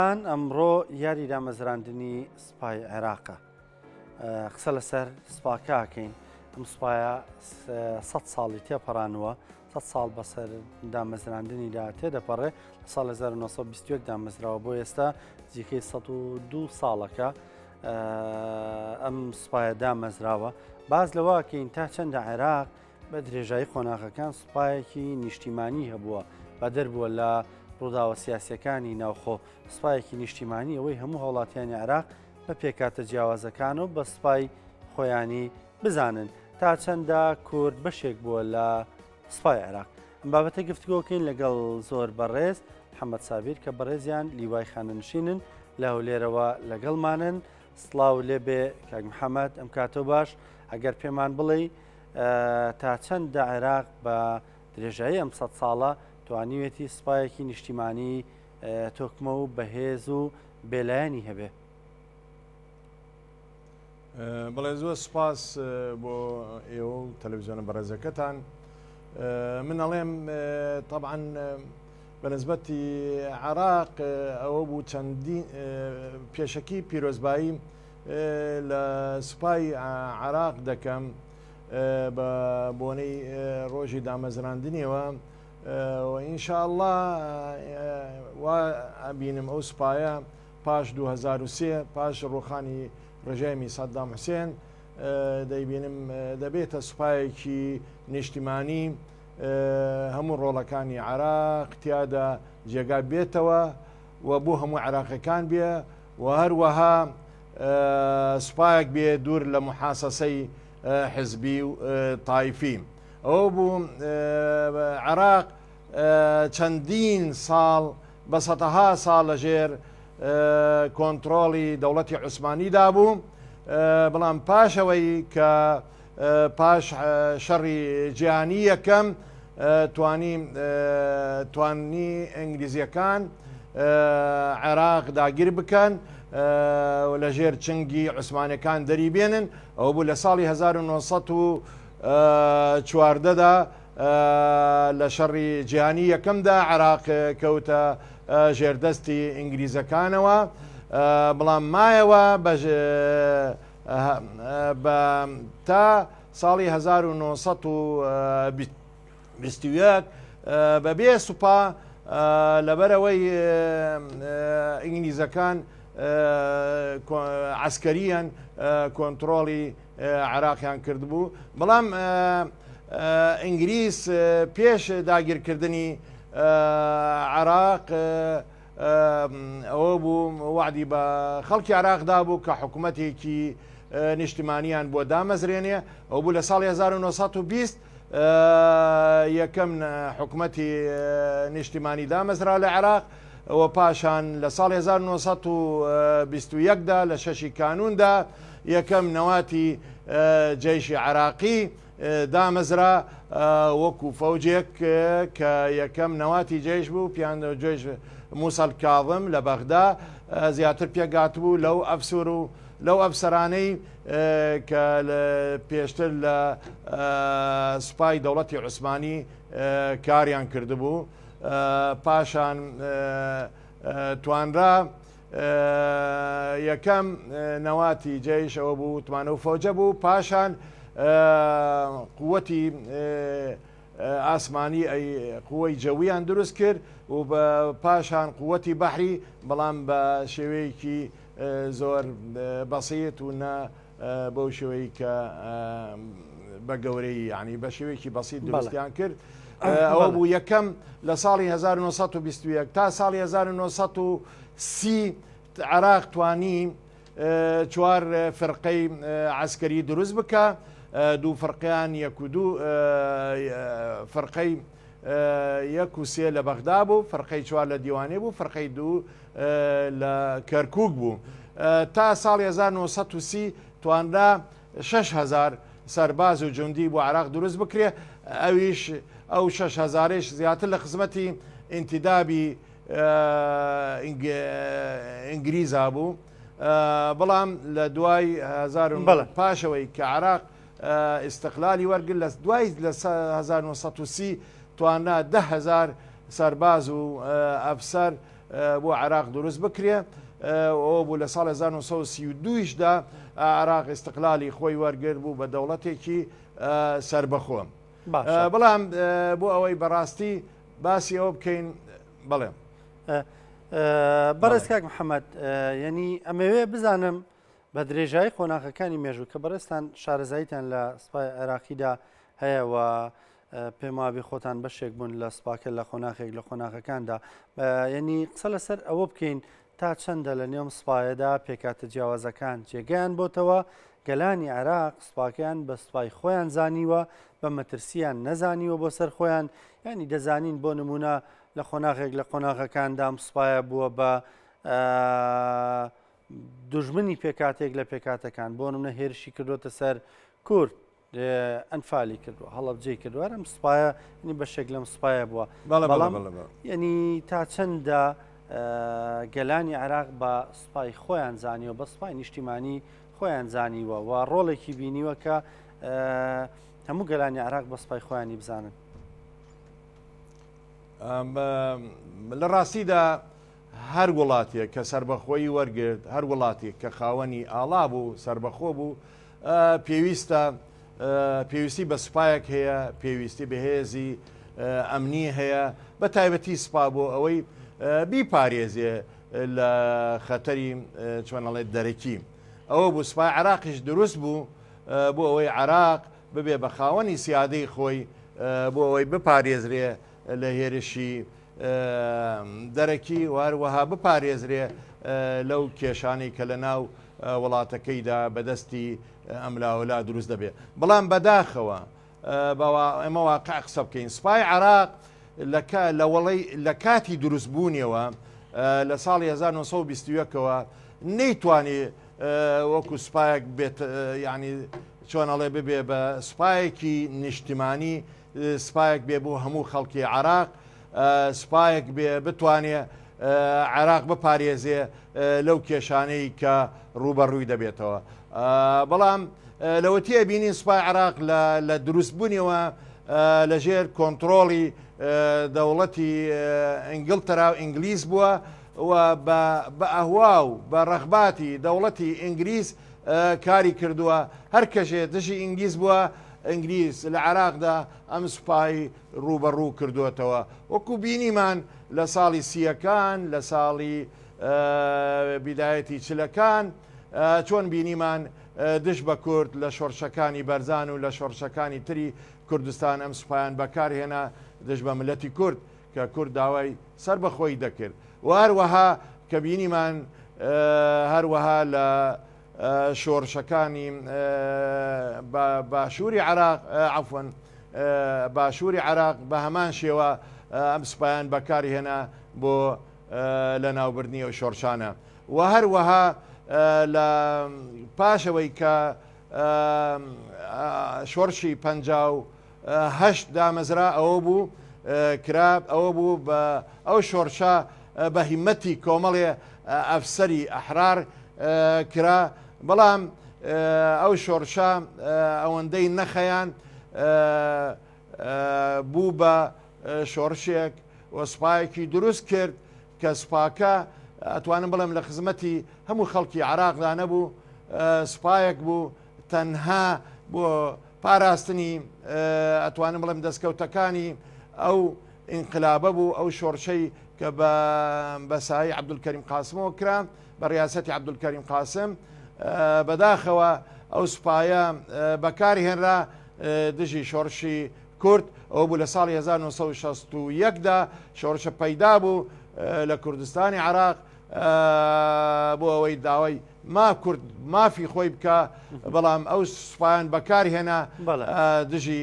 ئەمڕۆ یاری دامەزراندنی سوپای عێراقە قسە لەسەر سوپاکەکەین. ئەم سوپایە 100 ساڵی تێپەڕانەوە، 100 ساڵ بەسەر دامەزراندنیدا تێدەپەڕێ. لە ساڵ 1920 دامەزراوە، بۆ ئێستا جیکەی 102 ساڵەکە ئەم سوپایە دامەزراوە. باز لەوەکەین تا چەندە عێراق بە درێژایی خۆناغەکان سوپایەکی نیشتیمانی هەبووە، بە دەربووە لە ڕووداوە سیاسەکانی ناوخۆ. سوپایەکی نیشتیمانی ئەوەی هەموو هاوڵاتیانی عێراق بە پێکاتە جیاوازەکان و بە سوپای خۆیانی بزانن تا چەندە کورد بەشێک بووە لە سوپای عێراق. ئەم بابەتە گفتگۆکەین لەگەڵ زۆر بەڕێز محەممەد سابیر کە بەڕێزیان لیوای خانەنشینن لە هەولێرەوە لەگەڵمانن. سڵاو لێبێ کاک محەممەد، ئەم کاتۆ باش. ئەگەر پێمان بڵێ تا چەندە عێراق بە درێژایی ئەم 100 ساڵە توانیوێتی سوپایەکی نیشتیمانی تۆکمە و بەهێز و بێلایەنی هەبێ؟ بەڵێ زۆر سوپاس بۆ ئێوە و تەلەڤیزیۆنە بەڕێزەکەتان. من ئەڵێم طبعا بەنسبەتی عێراق ئەوە بوو چەندین پێشەکی پیرۆزبایی لە سوپای عێراق دەکەم بە بۆنەی ڕۆژی دامەزراندنیەوە. ئینشاءالله وا بینم ئەو سوپایە پاش 2003 پاش ڕۆخانی ڕژێمی سەدام حوسێن دەیبینم دەبێتە سوپایەکی نیشتیمانی هەموو ڕۆڵەکانی عێراق تیادا جێگا بێتەوە و بۆ هەموو عێراقیەکان بێ و هەروەها سوپایەک بێ دوور لە محاسەسەی حزبی و تایفی. ئەوە بوو عێراق چەندین ساڵ بە سەدەها ساڵ لەژێر کۆنتترۆڵی دەوڵەتی عوسمانیدا بوو، بەڵام پاشەوەی کە پاش شەڕی جیهانی یەکەم توانی ئینگلیزیەکان عێراق داگیر بکەن لەژێر چنگی عوسمانیەکان دەریبێنن. ئەوە بوو لە ساڵی 1914دا لە شەڕی جیهانی یەکەمدا عێراق کەوتە ژێردەستی ئینگلیزەکانەوە، بەڵام مایەوە تا ساڵی 1920 بەبێ سوپا لەبەرەوەی ئینگلیزەکان عسکەریان کۆنتترۆڵی عێراقیان کردبوو. بەڵام ئینگلیز پێش داگیرکردنی عێراق ئەوە بوو وعدی بە خەڵکی عێراقدا بوو کە حکوومەتێکی نیشتیمانیان بۆ دامەزرێنێ. ئەو بوو لە ساڵی 1920 یەکەم حکوومەتی نیشتیمانی دامەزرا لە عێراق. ئەوە پاشان لە ساڵی 1921دا لە 6 کانوندا یەکەم نەواتی جەیشی عێراقی دامەزرا وەکو فەوجێک کە یەکەم نەواتی جێش بوو، پیان جێش موسەل کاظم لە بەغدا زیاتر پێگاتبوو لەو ئەفسور و لەو ئەفسەرانەی کە پێشتر لە سوپای دەوڵەتی عوسمانی کاریان کردبوو. پاشان توانرا یەکەم نەواتی جێش ئەوە بوو توانە و فەوجە بوو. پاشان قووەتی ئاسمانی قووەی جەویان دروست کرد و بە پاشان قووەتی بەحری، بەڵام بە شێوەیەکی زۆر بەسیط و نە بەو شێوەی کە بە گەورەی ینی بە شێوەیەکی بەسیط دروستیان کرد. ئەوە بوو یەکەم لە ساڵی 1920 تا ساڵی 1930 عێراق توانی 4 فرقەی عسکەری دروست بکە. دوو فەرقیان یەک و دوو فەرقەی یەک و سێ لە بەغدا بوو، فەرقەی 4 لە دیوانێ بوو، فەرقەی 2 لە کەرکووک بوو. تا ساڵی 1930 توانرا 6,000 سەرباز و جوندی بۆ عێراق دروست بکرێ. ئەویش ئەو 6,000ش زیاتر لە خزمەتی ئینتیدابی ئینگلیزا بوو. بەڵام لە دوای پاشەوەی کە عێراق استقلالی وەرگرت لە دوای لە 1930 تواننا 10,000 سەرباز و ئەفسەر بۆ عراق دروست بکرێ ئەوە بوو لە ساڵ 1932دا عراق استقلالی خۆی وەرگرت بوو بە دەوڵەتێکی سربەخۆ. بەڵام بۆ ئەوەی بەڕاستی باسی ئەوە بکەین بڵێم بەڕێز کاک محەممەد یعنی ئەمەوێ بزانم بە درێژایی خۆناغەکانی مێژوو کە بەڕێستان شارەزاییتان لە سوپای عێراقیدا هەیە و پێم وابێ خۆتان بەشێک بوون لە سوپاکە لە خۆناغێک لە خۆناغەکاندا یعنی قسە لەسەر ئەوە بکەین تا چەندە لە نێوم سوپایەدا پێکاتە جیاوازەکان جێگەیان بۆتەوە گەلانی عێراق سوپاکەیان بە سوپای خۆیان زانیوە بە مەترسیان نەزانیوە بۆ سەر خۆیان ینی دەزانین بۆ نمونە لە خۆناغێک لە خۆناغەکاندام سوپایە بووە بە دوژمنی پێکاتێک لە پێکاتەکان بۆ نمونە هێرشی کردوتە سەر کورد ئەنفالی کردووە هەڵەبجێ کردووە ئەم سوپایە نی بەشێک لەم سوپایە بووە بەڵام یعنی تا چەندە گەلانی عێراق بە سوپای خۆیان زانیوە بە سوپای نیشتیمانی خۆیان زانیوە و ڕۆڵێکی بینیوە کە هەموو گەلانی عێراق بە سوپای خۆیانی بزانن. لە ڕاستیدا هەر وڵاتێک کە سربەخۆیی وەرگرت هەر وڵاتێک کە خاوەنی ئاڵا بوو سربەخۆ بوو پێویستی بە سوپایەک هەیە پێویستی بەهێزی ئەمنی هەیە بە تایبەتی سوپا بۆ ئەوەی بیپارێزێ لە خەتەری چۆنەڵێت دەرەکی ئەوە بوو سوپای عێراقیش دروست بوو بۆ ئەوەی عێراق ببێ بە خاوەنی سیادەی خۆی بۆ ئەوەی بپارێزرێ لە هێرشی دەرەکی وهروەها بپارێزرێ لەو کێشانەی کە لە ناو وڵاتەکەیدا بەدەستی ئەملاوەلا دروست دەبێت. بەڵام بەداخەوە ئێمە واقع قسە بکەین سوپای عێراق لە کاتی دروستبوونیەوە لە ساڵی 1920ەوە نەیتوانێ وەکو سوپایەک بێت ینی چۆنەڵێ ببێ بە سوپایەکی نیشتیمانی سوپایەک بێ بۆ هەموو خەڵکی عێراق سوپایەک بێ بتوانێ عێراق بپارێزێ لەو کێشانەی کە ڕوبەڕووی دەبێتەوە. بەڵام لەوەتیە بینین سوپای عێراق لە دروستبوونیەوە لەژێر کۆنتترۆڵی دەوڵەتی ئینگلترا و ئینگلیز بووە و بە ئەهوا و بە ڕەغباتی دەوڵەتی ئینگلیز کاری کردووە هەر کەژێ دژی ئینگلیز بووە ئینگلیز لە عێراقدا ئەم سوپای ڕوبەڕوو کردوێتەوە وەکو بینیمان لە ساڵی سیەکان لە ساڵی بیدایەتی چلەکان چۆن بینیمان دش بە کورد لە شۆڕشەکانی بەرزان و لە شۆڕشەکانی تری کوردستان ئەم سوپایان بەکارهێنا دش بە ملەتی کورد کە کورد داوای سەر بەخۆی دەکرد و هەروەها کە بینیمان هەروەها لە شۆڕشەکانی باشووری عێراق عەفوەن باشووری عێراق بە هەمان شێوە ئەم سوپایان بەکارهێنا بۆ لە ناوبردنی ئەو شۆڕشانە و هەروەها لە پاشەوەی کە شۆڕشی 58 دامەزرا ئەوە بوو کراب ئەوە بوو بە ئەو شۆڕشە بە هیمەتی کۆمەڵێ ئەفسەری ئەحرار کرا بەڵام ئەو شۆڕشە ئەوەندەی نەخەیان بوو بە شۆڕشێک وەسپایەکی دروست کرد کە سوپاکە ئەتوانم بڵێم لە خزمەتی هەموو خەڵکی عێراقدا نەبوو سوپایەک بوو تەنها بۆ پاراستنی ئەتوانم بڵێم دەستکەوتەکانی ئەو ئینقلابە بوو ئەو شۆڕشەی کە بە سایی عەبدولکەریم قاسمەوە کرا بە ڕیاسەتی عەبدولکەریم قاسم بەداخەوە ئەو سوپایە بەکارهێنرا دژی شۆڕشی کورد ئەوە بوو لە ساڵی 1961دا شۆڕشە پەیدا بوو لە کوردستانی عێراق بۆ ئەوەی داوای کورد مافی خۆی بکە بەڵام ئەو سوپایان بەکارهێنا دژی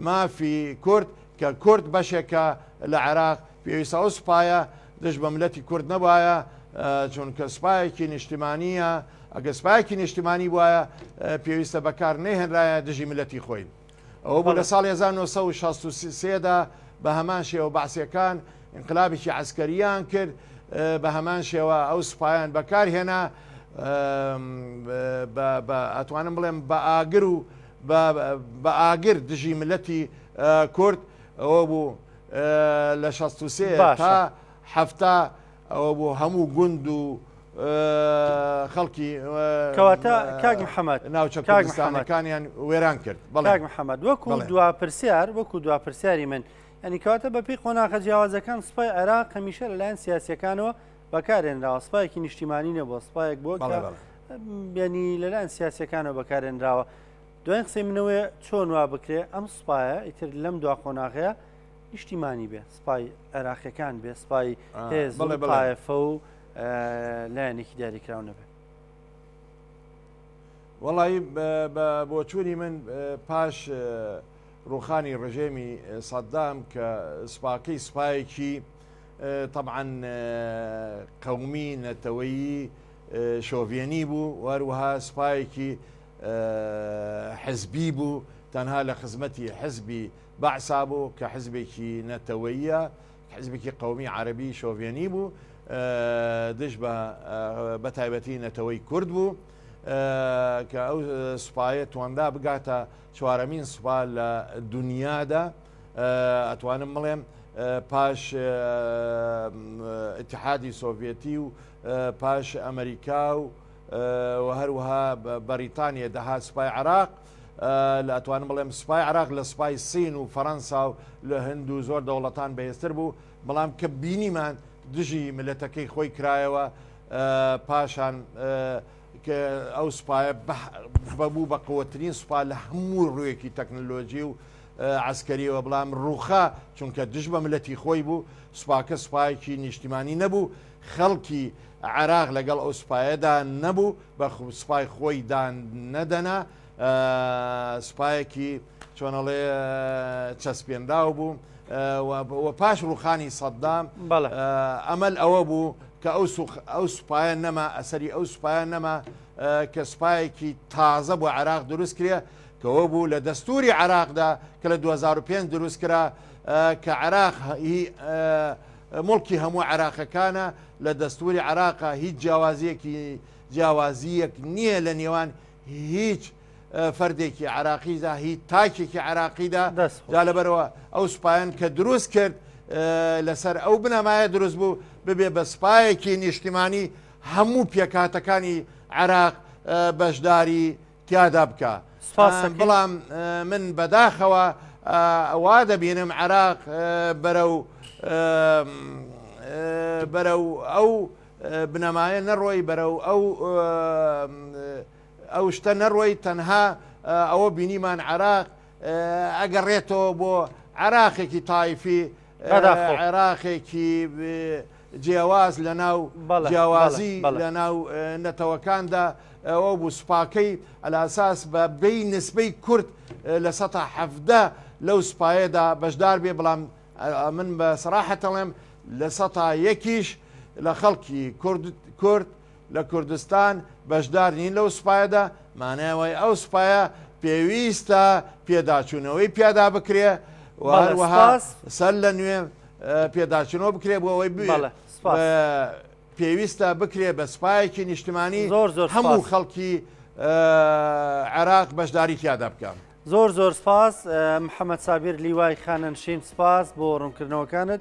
مافی کورد کە کورد بەشێکە لە عێراق پێویستە ئەو سوپایە دژ بە ملەتی کورد نەبایە چونکە سوپایەکی نیشتیمانیە ئەگە سوپایەکی نیشتیمانی وایە پێویستە بەکار نەهێنرایە دژی ملەتی خۆی ئەوە بوو لە ساڵی 1963دا بە هەمان شێوە بەعسیەکان انقلابێکی عسکەریان کرد بە هەمان شێوە ئەو سوپایان بەکارهێنا ئەتوانم بڵێم بە ئاگر و بە ئاگر دژی ملەتی کورد ئەوە بوو لە 63 تا هەفتا ئەوە بۆ هەموو گوند و خەڵکی کەواتە کاک محەممەد ناوچە کوردستانەکانیان وێران کرد. کاک محەممەد وەکو دوا پرسیاری من ینی کەواتە بەپی قۆناغە جیاوازەکان سوپای عێراق هەمیشە لەلایەن سیاسیەکانەوە بەکارێنراوە سوپایەکی نیشتیمانی نەبووە سوپایەک بۆ ینی لەلایەن سیاسیەکانەوە بەکارێنراوە. دوایین قسەی منەوەی چۆن وا بکرێ ئەم سوپایە ئیتر لەم دوا قۆناغەیە نیشتیمانی بێ سوپای عێراقیەکان بێ سوپای هێزڵایفە و لایەنێکی دیاریکراو نەبێت. وەڵی بۆ چووری من پاش ڕوخانی ڕژێمی سەدام کە سوپاکەی سوپایەکی طبعاً قەومی نەتەوەیی شۆڤێنی بوو وەروەها سوپایەکی حزبی بوو تەنها لە خزمەتی حزبی بەعسا بوو کە حزبێکی نەتەوەییە حزبێکی قەومی عەربی شۆڤێنی بوو دش بە تایبەتی نەتەوەی کورد بوو کە ئەو سوپایە تواندا بگاتە چوارەمین سوپا لە دنیادا ئەتوانم بڵێم پاش ئیتیحادی سۆڤێتی و پاش ئەمریکا و هەروەها بەریتانیا دەها سوپای عێراق لە ئەتوانم بڵێم سوپای عێراق لە سوپای سین و فەڕەنسا و لە هەند و زۆر دەوڵەتان بەهێزتر بوو بەڵام کە بینیمان دژی ملەتەکەی خۆی کرایەوە پاشان کە ئەو سوپایە بەبوو بە قووەترین سوپا لە هەموو ڕوویەکی تەکنۆلۆژی و عسکەریەوە بەڵام ڕووخا چونکە دژ بە ملەتی خۆی بوو سوپاکە سوپایەکی نیشتیمانی نەبوو خەڵکی عێراق لەگەڵ ئەو سوپایەدا نەبوو بە سوپای خۆیدا نەدەنا سوپایەکی چۆنەڵێ چەسپێنراو بوو و پاش ڕوخانی سەدام ئەمەل ئەوە بوو کە ئەو سوپایە نەما ئەسەری ئەو سوپایە نەما کە سوپایەکی تازە بۆ عێراق دروست کرێ کەەوە بوو لە دەستوری عێراقدا کە لە 2005 دروست کرا کە عێراق مڵکی هەموو عێراقەکانە لە دەستوری عێراقا هیچ جیاوازیەک نییە لە نێوان هیچ فەردێکی عێراقیدا هیچ تاکێکی عێراقیدا جا لەبەرەوە ئەو سوپایان کە دروست کرد لەسەر ئەو بنەمایە دروست بوو ببێ بە سوپایەکی نیشتیمانی هەموو پێکاتەکانی عێراق بەشداری تیادا بکە. بەڵام من بەداخەوە ئەوا دەبینم عێراق بەرەو ئەو بنەمایە نەڕۆی بەرەو ئەو شتە نەڕۆی تەنها ئەوە بینیمان عێراق ئەگەڕێتەوە بۆ عێراقێکی تایفی عێراقێکی جیاواز لە ناو جیاوازی لە ناو نەتەوەکاندا ئەوە بوو سوپاکەی ئەلاساس بە بەی نسبەی کورد لە ١٧ لەو سوپایەدا بەشدار بێ بەڵام من بە سەراحەت دەڵێم لە ١٠١ لە خەڵکی کورد لە کوردستان بەشدار نین لەو سوپایەدا مانایەوەی ئەو سوپایە پێویستە پێداچوونەوەی پیادا بکرێ وهروەها سەر لە نوێ پێداچنەوە بکرێ بۆ ئەوەی پێویستە بکرێ بە سوپایەکی نیشتیمانی هەموو خەڵکی عێراق بەشداری تیادا بکەم. زۆر سپاس محەممەد سابیر لیوای خانەنشین سپاس بۆ ڕوونکردنەوەکانت